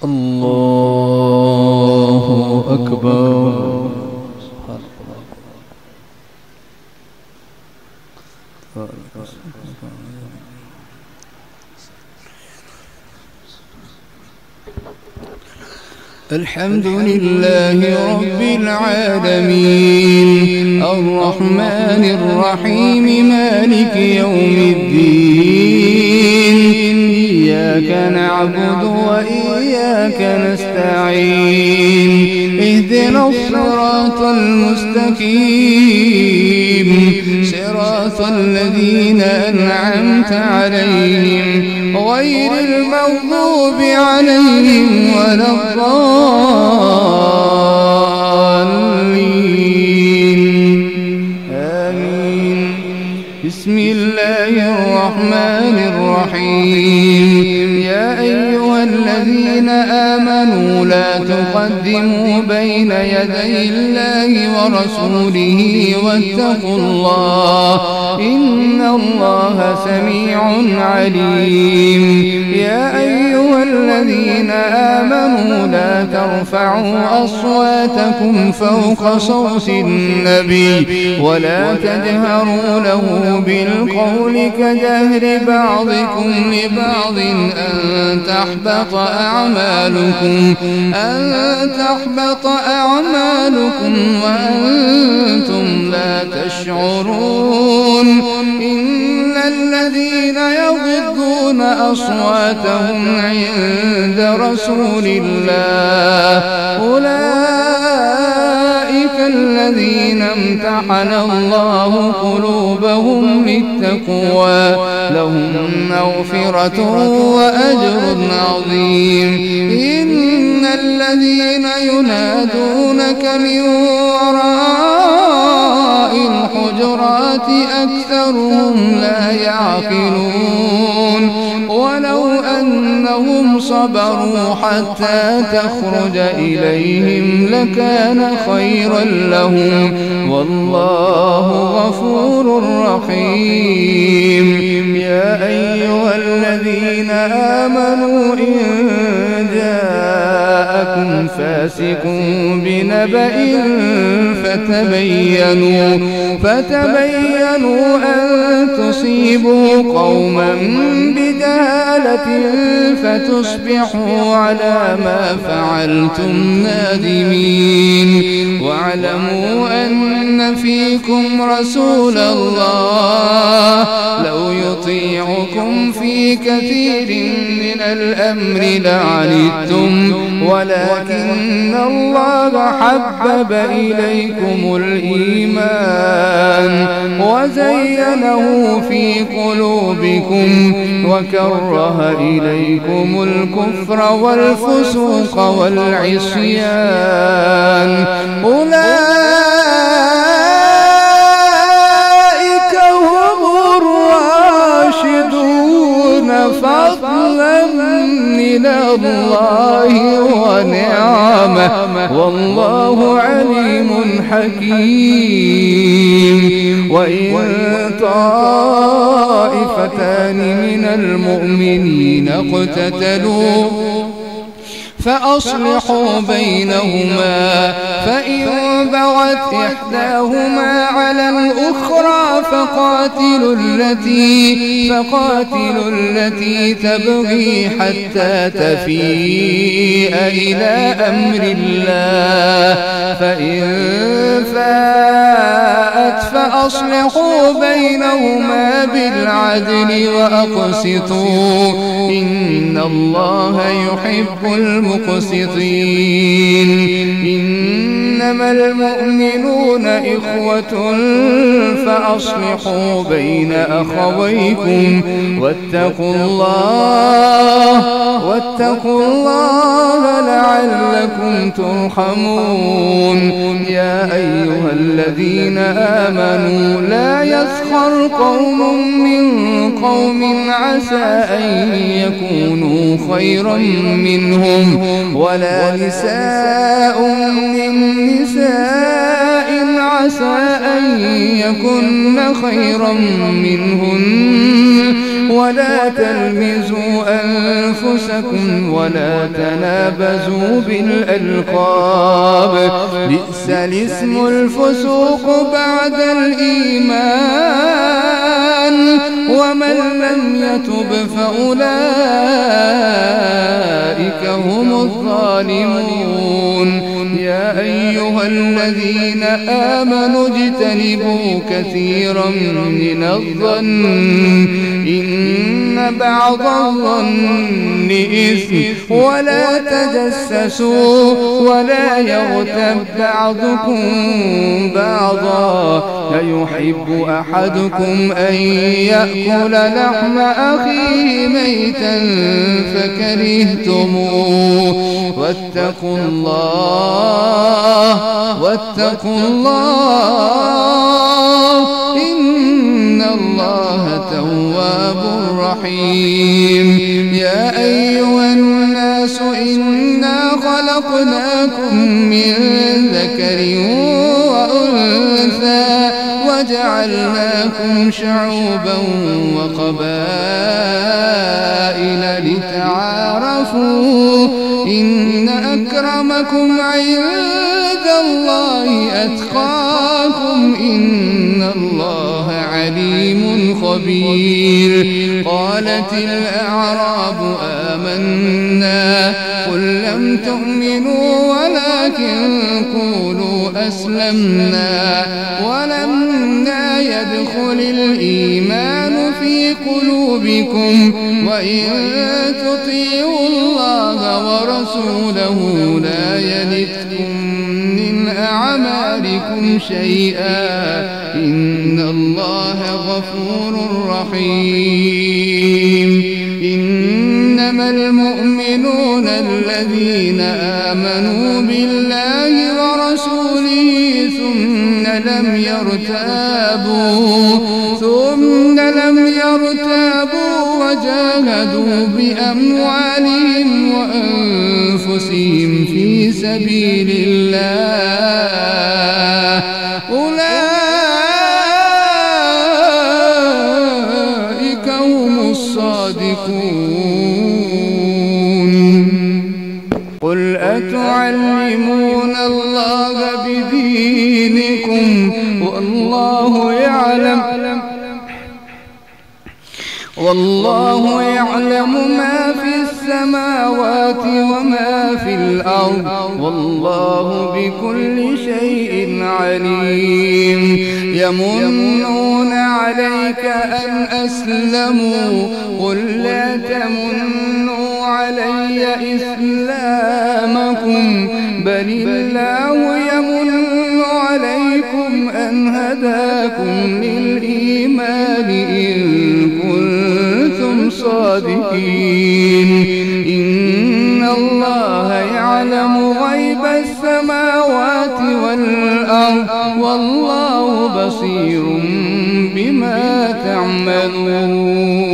الله أكبر. الحمد لله رب العالمين الرحمن الرحيم مالك يوم الدين إياك نعبد وإياك نستعين اهدنا الصراط المستقيم صراط الذين أنعمت عليهم غير المغضوب عليهم ولا الضالين آمين. بسم الله الرحمن الرحيم يا أيها الذين آمنوا لا تقدموا بين يدي الله ورسوله واتقوا الله إن الله سميع عليم. يا أيها الذين آمنوا لا ترفعوا أصواتكم فوق صوت النبي ولا تجهروا له بالقول كجهر بعضكم لبعض أن تحبط أعمالكم وأنتم لا تشعرون. إن الذين يغضون أصواتهم عند رسول الله أولئك الذين امتحن الله قلوبهم للتقوى لهم مغفرة وأجر عظيم. إن الذين ينادونك من وراء الحجرات أكثرهم لا يعقلون ولو أنهم صبروا حتى تخرج إليهم لكان خيرا لهم والله غفور رحيم. يا أيها الذين آمنوا إن جاءكم فاسق بنبأ فتبينوا أن تصيبوا قوما بجهالة فتصبحوا على ما فعلتم نادمين. واعلموا أن فيكم رسول الله لو يطيعكم في كثير من الأمر لعنتم ولكن الله حبب إليكم الإيمان وزينه في قلوبكم وكره إليكم الكفر والفسوق والعصيان أولئك هم الراشدون فضلا من الله ونعمه والله عليم حكيم. وإن طائفتان من المؤمنين اقتتلوا فأصلحوا بينهما فإن بغت إحداهما على الأخرى فقاتلوا التي تبغي حتى تفيء إلى أمر الله فإن فاءت فأصلحوا بينهما بالعدل وأقسطوا إن الله يحب المقسطين. إنما المؤمنون إخوة فأصلحوا بين أخويكم واتقوا الله لعلكم ترحمون. يا أيها الذين آمنوا لا يسخر قوم من قوم عسى أن يكونوا خيرا منهم ولا نساء من نساء عسى أن يكن خيرا منهن ولا تلمزوا أنفسكم ولا تنابزوا بالألقاب بئس الاسم الفسوق بعد الإيمان ومن لم يتب فأولئك هم الظالمون يا أيها الذين آمنوا اجتنبوا كثيرا من الظن إن بعض الظن إثم ولا تجسسوا ولا يغتب بعضكم بعضا أيحب أحدكم أن يأكل لحم أخيه ميتا فكرهتموه واتقوا الله إن الله تواب رحيم يا أيها الناس إنا خلقناكم من ذكر وأنثى وجعلناكم شعوبا وقبائل لتعارفوا إن أكرمكم عند الله أتقاكم إن الله عليم خبير قالت الأعراب آمنا قل لم تؤمنوا ولكن قولوا أسلمنا ولما يدخل الإيمان في قلوبكم وإن تطيعوا الله ورسوله لا يلتكم من أعمالكم شيئا إن الله غفور رحيم إنما المؤمنون الذين آمنوا بالله ورسوله ثم لم يرتابوا وجاهدوا بأموالهم وأنفسهم في سبيل الله أولئك هم الصادقون قل أتعلمون الله بدينكم والله يعلم ما في السماوات وما في الأرض والله بكل شيء عليم يمنون عليك أن أسلموا قل لا تمنوا علي إسلامكم بل الله يمن عليكم أن هداكم للإيمان إن كنتم صادقين إن الله يعلم غيب السماوات والأرض والله بصير بما تعملون